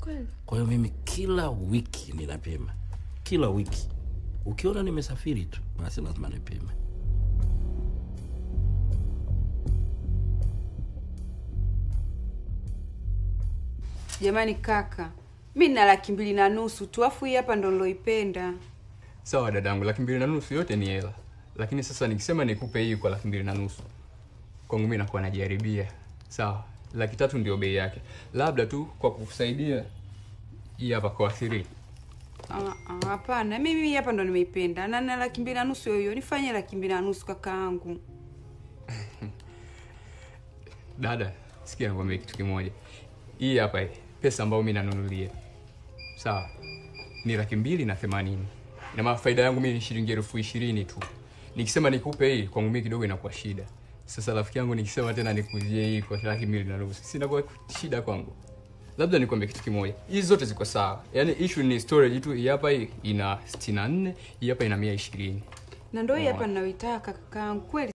Kweli. Kwa hiyo mimi kila wiki ninapima. Kila wiki. Ukiona nimesafiri tu, basi lazima nipime. Jamani kaka, mimi nina 2.5 tu, afu hii hapa ndo niloipenda. Sawa dadangu, 2.5 yote ni hela. Lakini sasa nikisema nikupe hii kwa 2.5, kwangu mimi nakuwa najaribia. Sawa, 300 ndio bei yake. Labda tu kwa kukusaidia hii hapa kwa 3. Hapana, mimi hapa ndo nimeipenda. Na 2.5 hiyo, nifanye 2.5 kakaangu. Dada, sikia nikwambie kitu kimoja. Hii hapa pesa ambayo mimi nanunulia. Sawa. Ni 280. Na faida yangu mimi ni shilingi 20,000 tu. Nikisema nikupe hii kwangu mimi kidogo inakuwa shida. Sasa rafiki yangu nikisema tena nikuzie hii kwa 2.5, sina kwa shida kwangu. Labda nikwambie kitu kimoja. Hizi zote ziko sawa. Yaani issue ni storage tu. Hii hapa ina 64, hii hapa ina 120. Na ndio hii hapa ninayoitaka kakaangu kweli.